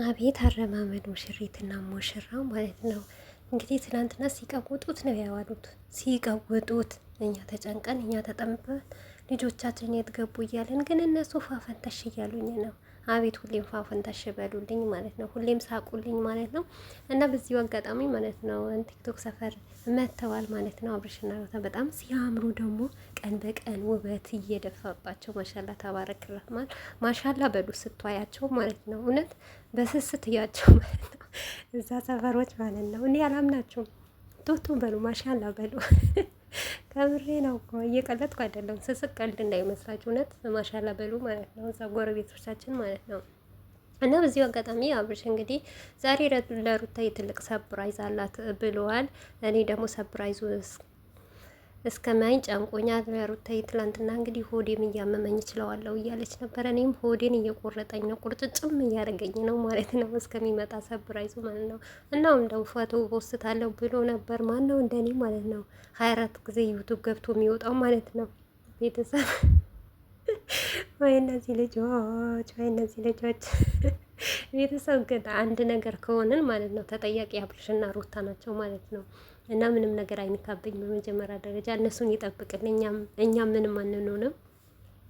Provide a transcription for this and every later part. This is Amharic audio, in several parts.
አቤት አረማመድ ሙሽሪትና ሙሽራው ማለት ነው። እንግዲህ ትናንትና ሲቀውጡት ነው ያዋሉት። ሲቀውጡት እኛ ተጨንቀን እኛ ተጠምበን ልጆቻችን የት ገቡ እያለን፣ ግን እነሱ ፋፈንታሽ እያሉኝ ነው። አቤት ሁሌም ፋፈንታሽ በሉልኝ ማለት ነው። ሁሌም ሳቁልኝ ማለት ነው። እና በዚሁ አጋጣሚ ማለት ነው ቲክቶክ ሰፈር መጥተዋል ማለት ነው። አብርሽና ሩታ በጣም ሲያምሩ ደግሞ ቀን በቀን ውበት እየደፋባቸው ማሻላ ተባረክ ረህማን ማሻላ በሉ ስትዋያቸው ማለት ነው። እውነት በስስት እያቸው ማለት ነው። እዛ ሰፈሮች ማለት ነው። እኔ አላምናቸውም። ቶቶ በሉ ማሻላ በሉ። ከምሬ ነው እኮ እየቀለጥኩ አይደለም። ስስቅ ቀልድ እንዳይመስላችሁ። እውነት ማሻላ በሉ ማለት ነው። እዛ ጎረቤቶቻችን ማለት ነው። እና በዚሁ አጋጣሚ አብርሽ እንግዲህ ዛሬ ለሩታ የትልቅ ሰፕራይዝ አላት ብለዋል። እኔ ደግሞ ሰፕራይዙ እስከ ማኝ ጨንቆኛል። ሩታዬ ትላንትና እንግዲህ ሆዴም እያመመኝ እችለዋለሁ እያለች ነበር። እኔም ሆዴን እየቆረጠኝ ነው፣ ቁርጭጭም እያደረገኝ ነው ማለት ነው፣ እስከሚመጣ ሰፕራይዙ ማለት ነው። እናም እንደው ፎቶ ፖስታለሁ ብሎ ነበር። ማን ነው እንደኔ ማለት ነው 24 ጊዜ ዩቱብ ገብቶ የሚወጣው ማለት ነው። ቤተሰብ ወይ እነዚህ ልጆች፣ ወይ እነዚህ ልጆች ቤተሰብ ግን አንድ ነገር ከሆንን ማለት ነው ተጠያቂ አብርሽና ሩታ ናቸው ማለት ነው። እና ምንም ነገር አይንካብኝ። በመጀመሪያ ደረጃ እነሱን ይጠብቅልኝ፣ እኛም ምንም አንሆንም።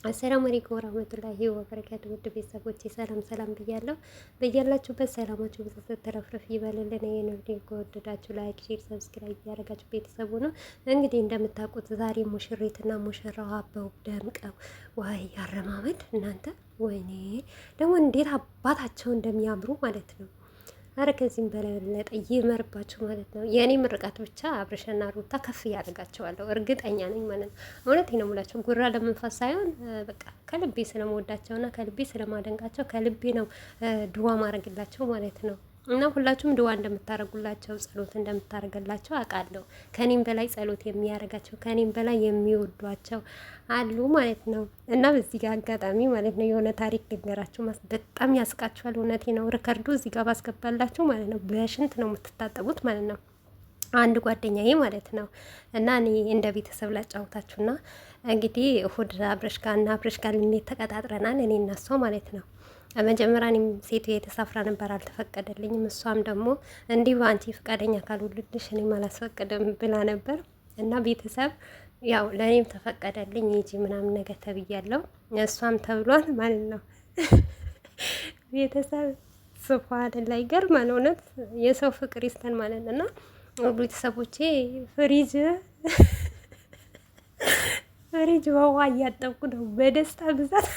አሰላሙ አለይኩም ወራህመቱላሂ ወበረካቱ። ውድ ቤተሰቦች ሰላም ሰላም ብያለሁ። በያላችሁበት ሰላማችሁ ብዙ ተረፍረፍ ይበልልን። ይሄን ቪዲዮ ከወደዳችሁ ላይክ፣ ሼር፣ ሰብስክራይብ ያደረጋችሁ ቤተሰቡ ነው። እንግዲህ እንደምታውቁት ዛሬ ሙሽሪትና ሙሽራው አበው ደምቀው፣ ዋይ ያረማመድ እናንተ፣ ወይኔ ደግሞ እንዴት አባታቸው እንደሚያምሩ ማለት ነው። አረ ከዚህም በላይ ለጠ ይመርባችሁ ማለት ነው። የእኔ ምርቃት ብቻ አብርሽና ሩታ ከፍ እያደርጋቸዋለሁ እርግጠኛ ነኝ ማለት ነው። እውነቴን ነው የምላቸው፣ ጉራ ለመንፈስ ሳይሆን በቃ ከልቤ ስለመወዳቸውና ከልቤ ስለማደንቃቸው ከልቤ ነው ድዋ ማድረግላቸው ማለት ነው። እና ሁላችሁም ድዋ እንደምታደርጉላቸው ጸሎት እንደምታደርግላቸው አውቃለሁ። ከኔም በላይ ጸሎት የሚያደርጋቸው ከኔም በላይ የሚወዷቸው አሉ ማለት ነው። እና በዚህ ጋር አጋጣሚ ማለት ነው የሆነ ታሪክ ልንገራችሁ። በጣም ያስቃችኋል። እውነቴ ነው። ሪከርዱ እዚህ ጋር ባስገባላችሁ ማለት ነው በሽንት ነው የምትታጠቡት ማለት ነው። አንድ ጓደኛዬ ማለት ነው። እና እኔ እንደ ቤተሰብ ላጫውታችሁና እንግዲህ እሁድ አብረሽ ጋር እና አብረሽ ጋር ልንሄድ ተቀጣጥረናል፣ እኔ እና እሷ ማለት ነው። መጀመሪያ እኔም ሴቱ የተሳፍራ ነበር፣ አልተፈቀደልኝም። እሷም ደግሞ እንዲህ በአንቺ ፈቃደኛ ካልሆንልሽ እኔም አላስፈቅድም ብላ ነበር። እና ቤተሰብ ያው ለእኔም ተፈቀደልኝ ሂጂ ምናምን ነገር ተብያለሁ፣ እሷም ተብሏል ማለት ነው። ቤተሰብ ስፋት ላይ ገርማል። እውነት የሰው ፍቅር ይስተን ማለት ነው። እና ቤተሰቦቼ ፍሪጅ በውሃ እያጠብኩ ነው በደስታ ብዛት።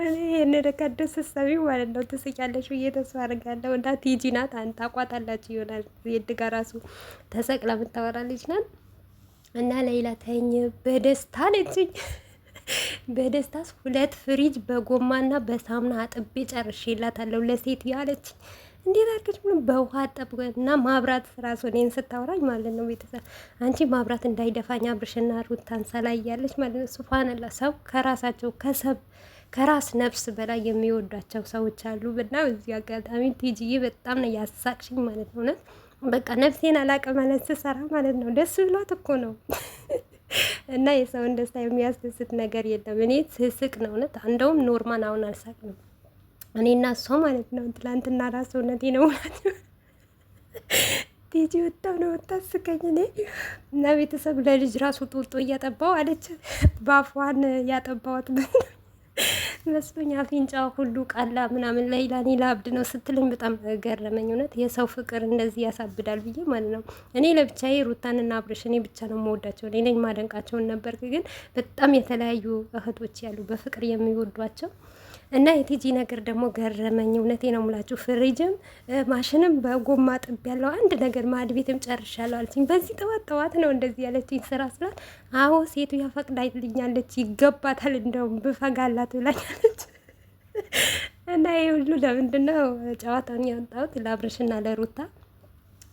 እኔ የነደቀደ ስትሰሚ ማለት ነው ትስቂያለሽ ብዬ ተስፋ አድርጋለሁ። እና ቲጂ ናት አንተ ታቋታላችሁ ይሆናል የድ ጋር ራሱ ተሰቅላ የምታወራ ልጅ ናት። እና ሌላ ተኝ በደስታ አለችኝ። በደስታ 2 ፍሪጅ በጎማና በሳሙና አጥቤ ጨርሼላታለሁ ለሴት ያለች። እንዴት አድርገሽ ምን በውሃ አጠብና ማብራት ራሱ እኔን ስታወራኝ ማለት ነው። ቤተሰብ አንቺ ማብራት እንዳይደፋኝ አብርሽና ሩታን ሰላይ ያለች ማለት ነው። ሱብሃንአላህ ሰው ከራሳቸው ከራስ ነፍስ በላይ የሚወዷቸው ሰዎች አሉ። እና በዚህ አጋጣሚ ቲጂዬ በጣም ነው ያሳቅሽኝ ማለት ነው። በቃ ነፍሴን አላቀ ማለት ስሰራ ማለት ነው። ደስ ብሏት እኮ ነው። እና የሰውን ደስታ የሚያስደስት ነገር የለም። እኔ ስስቅ ነው እውነት። እንደውም ኖርማን አሁን አልሳቅም እኔ እና እሷ ማለት ነው። ትላንትና ራሱ እውነቴ ነው ማለት ነው። ቲጂ በጣም ነው የምታስቀኝ። እኔ እና ቤተሰብ ለልጅ ራሱ ጡጦ እያጠባው አለች። በአፏን ያጠባዋት መስሎኝ አፍንጫ ሁሉ ቃላ ምናምን ሌላኔ ላብድ ነው ስትለኝ በጣም ገረመኝ። እውነት የሰው ፍቅር እንደዚህ ያሳብዳል ብዬ ማለት ነው። እኔ ለብቻዬ ሩታንና አብርሽ እኔ ብቻ ነው የምወዳቸው፣ እኔ ነኝ ማደንቃቸውን ነበር። ግን በጣም የተለያዩ እህቶች ያሉ በፍቅር የሚወዷቸው እና የቲጂ ነገር ደግሞ ገረመኝ። እውነቴ ነው የምላችሁ። ፍሪጅም ማሽንም በጎማ ጥብ ያለው አንድ ነገር ማድ ቤትም ጨርሻለሁ አለችኝ። በዚህ ጠዋት ነው እንደዚህ ያለችኝ ስራ ስላት፣ አዎ ሴቱ ያፈቅዳልኛለች ይገባታል፣ እንደውም ብፈጋላት ብላኛለች። እና ይሄ ሁሉ ለምንድን ነው ጨዋታውን ያወጣሁት? ለአብርሽና ለሩታ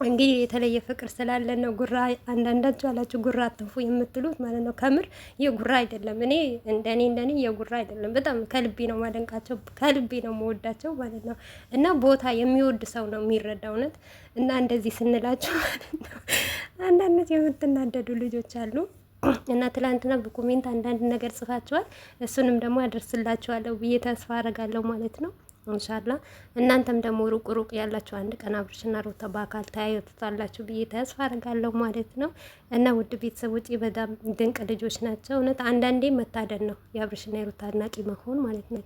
እንግዲህ የተለየ ፍቅር ስላለ ነው። ጉራ አንዳንዳችሁ አላችሁ ጉራ አትንፉ የምትሉት ማለት ነው። ከምር የጉራ አይደለም። እኔ እንደኔ የጉራ አይደለም። በጣም ከልቤ ነው ማደንቃቸው፣ ከልቤ ነው መወዳቸው ማለት ነው። እና ቦታ የሚወድ ሰው ነው የሚረዳ እውነት። እና እንደዚህ ስንላችሁ ማለት ነው አንዳንድ የምትናደዱ ልጆች አሉ። እና ትላንትና በኮሜንት አንዳንድ ነገር ጽፋችኋል። እሱንም ደግሞ አደርስላችኋለሁ ብዬ ተስፋ አደርጋለሁ ማለት ነው። ኢንሻአላህ እናንተም ደግሞ ሩቅ ሩቅ ያላችሁ አንድ ቀን አብርሽና ሩታ በአካል ተያዩታላችሁ ብዬ ተስፋ አድርጋለሁ ማለት ነው። እና ውድ ቤተሰቦች በጣም ድንቅ ልጆች ናቸው። እውነት አንዳንዴ መታደል ነው የአብርሽና የሩታ አድናቂ መሆን ማለት ነው።